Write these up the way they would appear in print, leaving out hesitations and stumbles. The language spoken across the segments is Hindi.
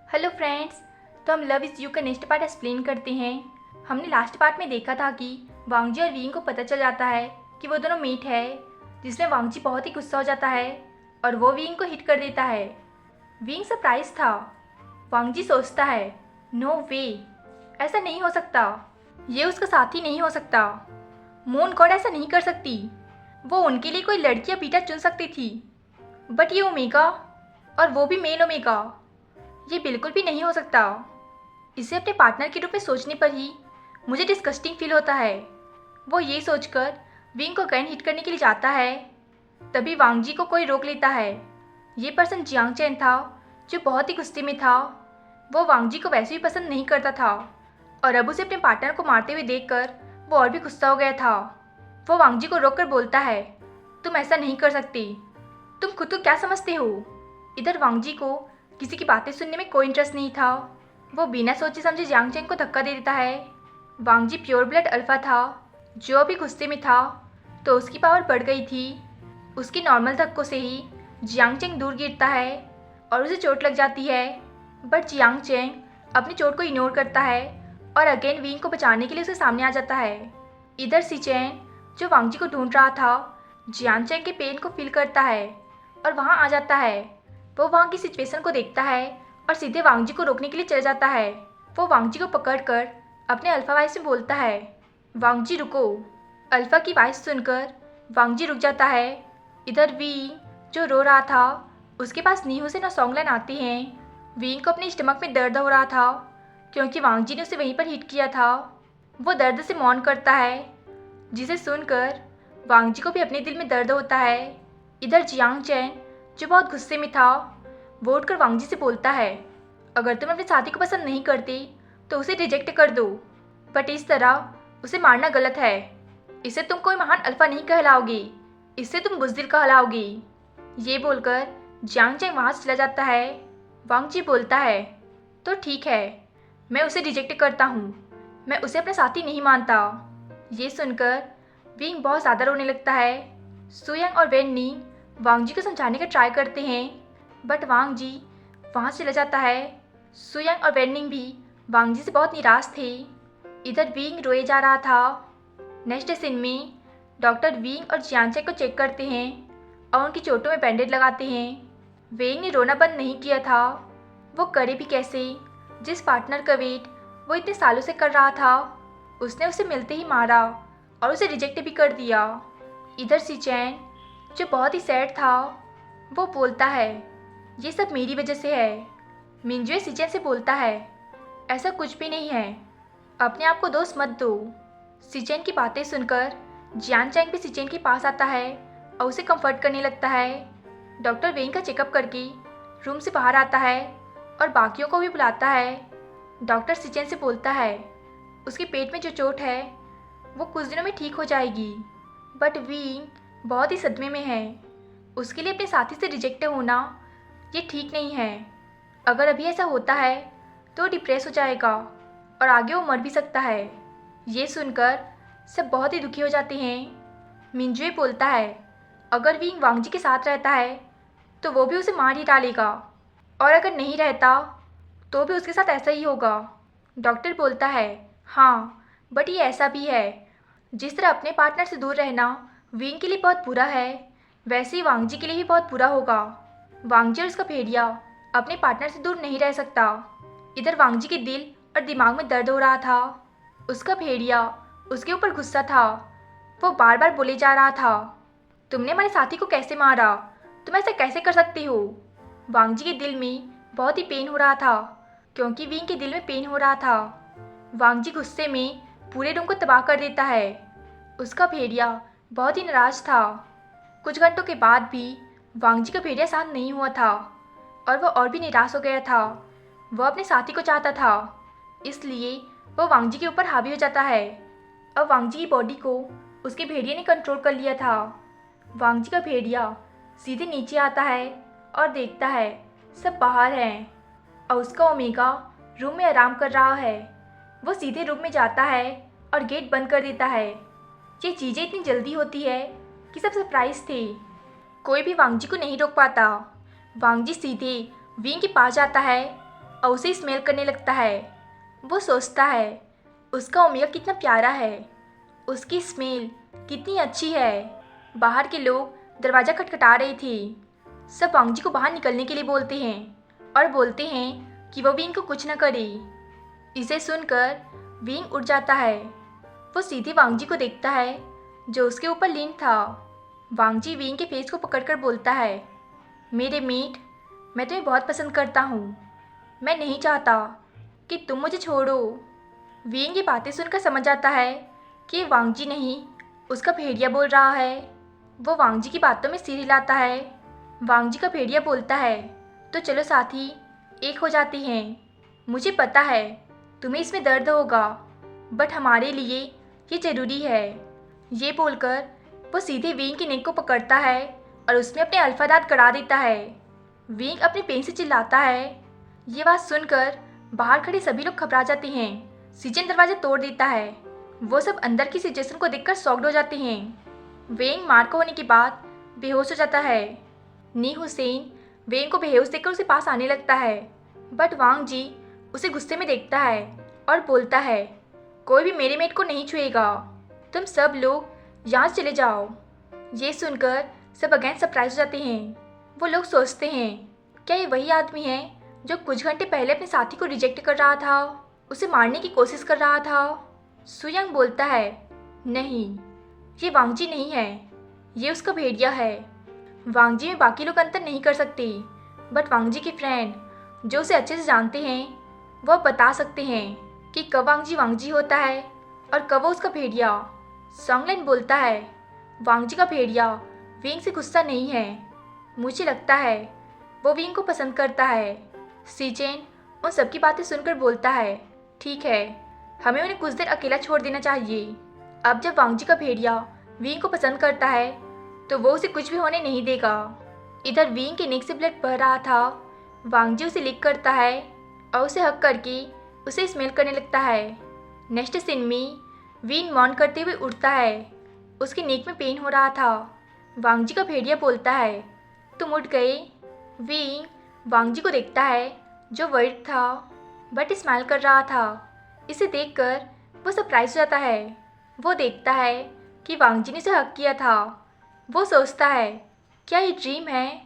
Hello friends. तो हम लव इज़ यू का नेक्स्ट पार्ट एक्सप्लेन करते हैं। हमने लास्ट पार्ट में देखा था कि वांगजी और विंग को पता चल जाता है कि वो दोनों मीट है, जिसमें वांगजी बहुत ही गुस्सा हो जाता है और वो विंग को हिट कर देता है। विंग सरप्राइज था। वांगजी सोचता है नो वे, ऐसा नहीं हो सकता, ये उसका साथी नहीं हो सकता। मून गॉड ऐसा नहीं कर सकती, वो उनके लिए कोई लड़की या बेटा चुन सकती थी, बट ये ओमेगा, और वो भी मेल ओमेगा, ये बिल्कुल भी नहीं हो सकता। इसे अपने पार्टनर के रूप में सोचने पर ही मुझे डिस्गस्टिंग फील होता है। वो ये सोचकर विंग को गन हिट करने के लिए जाता है, तभी वांगजी को कोई रोक लेता है। ये पर्सन जियांग चैन था, जो बहुत ही गुस्से में था। वो वांगजी को वैसे भी पसंद नहीं करता था और अब उसे अपने पार्टनर को मारते हुए देखकर वो और भी गुस्सा हो गया था। वो वांगजी को रोककर बोलता है, तुम ऐसा नहीं कर सकती, तुम खुद को क्या समझते हो। इधर वांगजी को किसी की बातें सुनने में कोई इंटरेस्ट नहीं था। वो बिना सोचे समझे जियांग चैन को धक्का दे देता है। वांगजी प्योर ब्लड अल्फा था, जो अभी गुस्से में था, तो उसकी पावर बढ़ गई थी। उसकी नॉर्मल धक्कों से ही जियांग चैन दूर गिरता है और उसे चोट लग जाती है, बट जियांग चैन अपनी चोट को इग्नोर करता है और अगेन विंग को बचाने के लिए उसके सामने आ जाता है। इधर सी चैन, जो वांगजी को ढूंढ रहा था, जियांग चैन के पेन को फील करता है और वहाँ आ जाता है। वो वहाँ की सिचुएशन को देखता है और सीधे वांगजी को रोकने के लिए चल जाता है। वो वांगजी को पकड़कर अपने अल्फा वॉइस में बोलता है, वांगजी रुको। अल्फा की वॉइस सुनकर वांगजी रुक जाता है। इधर विंग, जो रो रहा था, उसके पास नीहू से ना सॉन्गलाइन आते हैं। विंग को अपने स्टमक में दर्द हो रहा था क्योंकि वांगजी ने उसे वहीं पर हिट किया था। वो दर्द से मौन करता है, जिसे सुनकर वांगजी को भी अपने दिल में दर्द होता है। इधर जियांग चैन, जो बहुत गुस्से में था, वो उठकर वांगजी से बोलता है, अगर तुम अपने साथी को पसंद नहीं करती तो उसे रिजेक्ट कर दो, बट इस तरह उसे मारना गलत है। इससे तुम कोई महान अल्फा नहीं कहलाओगी, इससे तुम बुज़दिल कहलाओगी। ये बोलकर जियांग चैन वहाँ से चला जाता है। वांगजी बोलता है, तो ठीक है, मैं उसे रिजेक्ट करता हूँ, मैं उसे अपना साथी नहीं मानता। ये सुनकर विंग बहुत ज़्यादा रोने लगता है। सुयंग और वेन्नी वांगजी को समझाने का ट्राई करते हैं, बट वांगजी वहाँ से चला जाता है। सुयंग और वेन्निंग भी वांगजी से बहुत निराश थे। इधर विंग रोए जा रहा था। नेक्स्ट सीन में डॉक्टर विंग और जियांचे को चेक करते हैं और उनकी चोटों में बैंडेज लगाते हैं। वेंग ने रोना बंद नहीं किया था। वो करे भी कैसे, जिस पार्टनर का वेट वो इतने सालों से कर रहा था, उसने उसे मिलते ही मारा और उसे रिजेक्ट भी कर दिया। इधर सी चैन, जो बहुत ही सैड था, वो बोलता है, ये सब मेरी वजह से है। मिंजुए सिचेन से बोलता है, ऐसा कुछ भी नहीं है, अपने आप को दोष मत दो। सिचेन की बातें सुनकर जियान चैंग भी सिचेन के पास आता है और उसे कंफर्ट करने लगता है। डॉक्टर वेंग का चेकअप करके रूम से बाहर आता है और बाकियों को भी बुलाता है। डॉक्टर सिचेन से बोलता है, उसके पेट में जो चोट है वो कुछ दिनों में ठीक हो जाएगी, बट विंग बहुत ही सदमे में है। उसके लिए अपने साथी से रिजेक्ट होना ये ठीक नहीं है। अगर अभी ऐसा होता है तो डिप्रेस हो जाएगा और आगे वो मर भी सकता है। ये सुनकर सब बहुत ही दुखी हो जाते हैं। मिंजुए बोलता है, अगर विंग वांगजी के साथ रहता है तो वो भी उसे मार ही डालेगा, और अगर नहीं रहता तो भी उसके साथ ऐसा ही होगा। डॉक्टर बोलता है, हाँ, बट ये ऐसा भी है, जिस तरह अपने पार्टनर से दूर रहना विंग के लिए बहुत बुरा है, वैसे ही वांगजी के लिए भी बहुत बुरा होगा। वांगजी और उसका भेड़िया अपने पार्टनर से दूर नहीं रह सकता। इधर वांगजी के दिल और दिमाग में दर्द हो रहा था। उसका भेड़िया उसके ऊपर गुस्सा था। वो बार बार बोले जा रहा था, तुमने हमारे साथी को कैसे मारा, तुम ऐसा कैसे कर सकती हो। वांगजी के दिल में बहुत ही पेन हो रहा था क्योंकि विंग के दिल में पेन हो रहा था। वांगजी गुस्से में पूरे रूम को तबाह कर देता है। उसका भेड़िया बहुत ही नाराज था। कुछ घंटों के बाद भी वांगजी का भेड़िया शांत नहीं हुआ था और वह और भी निराश हो गया था। वह अपने साथी को चाहता था, इसलिए वह वांगजी के ऊपर हावी हो जाता है। अब वांगजी की बॉडी को उसके भेड़िए ने कंट्रोल कर लिया था। वांगजी का भेड़िया सीधे नीचे आता है और देखता है सब बाहर हैं और उसका ओमेगा रूम में आराम कर रहा है। वो सीधे रूम में जाता है और गेट बंद कर देता है। ये चीज़ें इतनी जल्दी होती है कि सब सरप्राइज थे, कोई भी वांगजी को नहीं रोक पाता। वांगजी सीधे विंग के पास जाता है और उसे स्मेल करने लगता है। वो सोचता है उसका ओमेगा कितना प्यारा है, उसकी स्मेल कितनी अच्छी है। बाहर के लोग दरवाज़ा खटखटा रहे थे। सब वांग जी को बाहर निकलने के लिए बोलते हैं और बोलते हैं कि वो विंग को कुछ न करे। इसे सुनकर विंग उठ जाता है। वो सीधे वांग जी को देखता है जो उसके ऊपर लीन था। वांग जी विंग के फेस को पकड़कर बोलता है, मेरे मीट, मैं तुम्हें बहुत पसंद करता हूँ। मैं नहीं चाहता कि तुम मुझे छोड़ो। विंग ये बातें सुनकर समझ आता है कि वांग जी नहीं, उसका भेड़िया बोल रहा है। वो वांग जी की बातों में सिर हिलाता है। वांग जी का भेड़िया बोलता है, तो चलो साथी, एक हो जाते हैं। मुझे पता है तुम्हें इसमें दर्द होगा, बट हमारे लिए ये ज़रूरी है। ये बोलकर वो सीधे विंग की नेक को पकड़ता है और उसमें अपने अल्फा दांत गड़ा देता है। विंग अपने पेन से चिल्लाता है। ये बात सुनकर बाहर खड़े सभी लोग घबरा जाते हैं। सीजन दरवाजा तोड़ देता है। वो सब अंदर की सिचुएशन को देखकर शॉक्ड हो जाते हैं। वेंग मार को होने के बाद बेहोश हो जाता है। नी हुसैन वेंग को बेहोश देखकर उसे पास आने लगता है, बट वांग जी उसे गुस्से में देखता है और बोलता है, कोई भी मेरे मेट को नहीं छुएगा, तुम सब लोग यहाँ चले जाओ। ये सुनकर सब अगेन सरप्राइज हो जाते हैं। वो लोग सोचते हैं, क्या ये वही आदमी है जो कुछ घंटे पहले अपने साथी को रिजेक्ट कर रहा था, उसे मारने की कोशिश कर रहा था। सुयंग बोलता है, नहीं, ये वांग जी नहीं है, ये उसका भेड़िया है। वांग जी में बाकी लोग अंतर नहीं कर सकते, बट वांग जी के फ्रेंड जो उसे अच्छे से जानते हैं वह बता सकते हैं कि कब वांग जी होता है और कब वो उसका भेड़िया। सॉन्गलैन बोलता है, वांग जी का भेड़िया विंग से गुस्सा नहीं है, मुझे लगता है वो विंग को पसंद करता है। सीचेन उन सबकी बातें सुनकर बोलता है, ठीक है, हमें उन्हें कुछ देर अकेला छोड़ देना चाहिए। अब जब वांग जी का भेड़िया विंग को पसंद करता है तो वो उसे कुछ भी होने नहीं देगा। इधर विंग के नेक से ब्लड बह रहा था। वांग जी उसे लिक करता है और उसे हक करके उसे स्मेल करने लगता है। नेक्स्ट सीन में विंग मौन करते हुए उठता है। उसके नेक में पेन हो रहा था। वांग जी का भेड़िया बोलता है, तुम उठ गए। विंग वांग जी को देखता है जो वर्ड था बट स्माइल कर रहा था। इसे देखकर वो सरप्राइज हो जाता है। वो देखता है कि वांग जी ने उसे हक किया था। वो सोचता है, क्या ये ड्रीम है?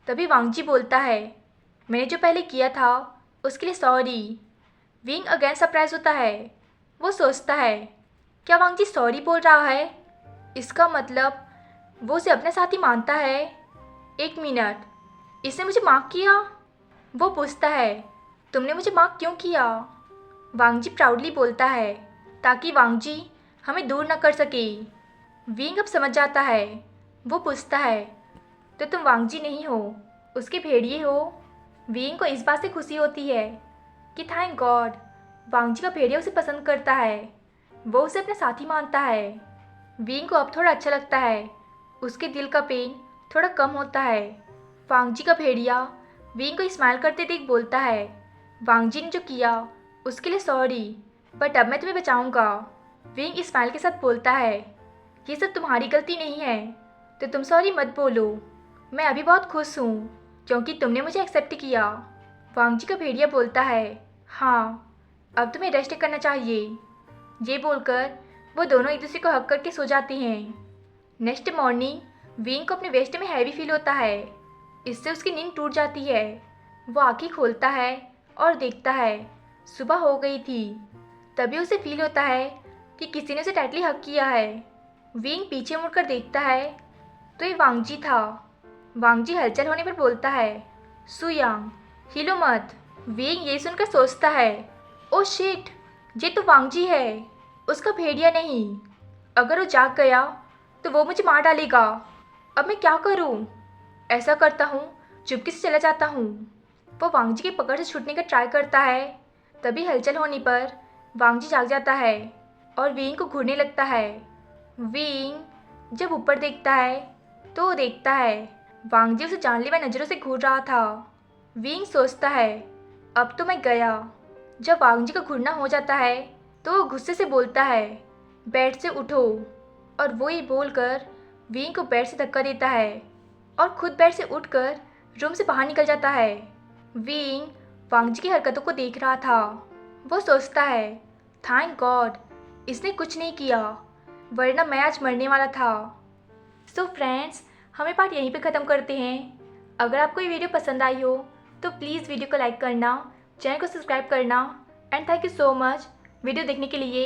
तभी वांग जी बोलता है, मैंने जो पहले किया था उसके लिए सॉरी। विंग अगेन सरप्राइज होता है। वो सोचता है, क्या वांग जी सॉरी बोल रहा है? इसका मतलब वो उसे अपने साथ ही मानता है। एक मिनट, इसने मुझे माफ़ किया? वो पूछता है, तुमने मुझे माफ़ क्यों किया? वांग जी प्राउडली बोलता है, ताकि वांग जी हमें दूर न कर सके। विंग अब समझ जाता है। वो पूछता है, तो तुम वांग जी नहीं हो, उसके भेड़िए हो? विंग को इस बात से खुशी होती है कि थैंक गॉड वांग जी का भेड़िया उसे पसंद करता है। वो उसे अपना साथी मानता है। विंग को अब थोड़ा अच्छा लगता है। उसके दिल का पेन थोड़ा कम होता है। वांग जी का भेड़िया विंग को स्माइल करते देख बोलता है, वांग जी ने जो किया उसके लिए सॉरी, बट अब मैं तुम्हें बचाऊंगा। विंग स्माइल के साथ बोलता है, ये सब तुम्हारी गलती नहीं है, तो तुम सॉरी मत बोलो। मैं अभी बहुत खुश हूँ क्योंकि तुमने मुझे एक्सेप्ट किया। वांग जी का भेड़िया बोलता है, हाँ, अब तुम्हें रेस्ट करना चाहिए। ये बोलकर वो दोनों एक दूसरे को हक करके सो जाते हैं। नेक्स्ट मॉर्निंग विंग को अपने वेस्ट में हैवी फील होता है। इससे उसकी नींद टूट जाती है। वो आँखें खोलता है और देखता है सुबह हो गई थी। तभी उसे फील होता है कि किसी ने उसे टाइटली हक किया है। विंग पीछे मुड़कर देखता है तो ये वांग जी था। वांग जी हलचल होने पर बोलता है, सुयांग, हिलो मत। विंग ये सुनकर सोचता है, ओ शिट, ये तो वांग जी है, उसका भेड़िया नहीं। अगर वो जाग गया तो वो मुझे मार डालेगा। अब मैं क्या करूं? ऐसा करता हूं, चुपके से चला जाता हूं। वो वांग जी की पकड़ से छूटने का ट्राई करता है। तभी हलचल होने पर वांग जी जाग जाता है और विंग को घूरने लगता है। विंग जब ऊपर देखता है तो वो देखता है वांग जी उसे जानलेवा नज़रों से घूर रहा था। विंग सोचता है, अब तो मैं गया। जब वांग जी का घूरना हो जाता है तो वो गुस्से से बोलता है, बेड से उठो। और वो ये बोलकर विंग को बेड से धक्का देता है और खुद बेड से उठकर रूम से बाहर निकल जाता है। विंग वांग जी की हरकतों को देख रहा था। वो सोचता है, थैंक गॉड इसने कुछ नहीं किया, वरना मैं आज मरने वाला था। सो फ्रेंड्स, हम ये पार्ट यहीं पे ख़त्म करते हैं। अगर आपको ये वीडियो पसंद आई हो तो प्लीज़ वीडियो को लाइक करना, चैनल को सब्सक्राइब करना and thank you so much video देखने के लिए।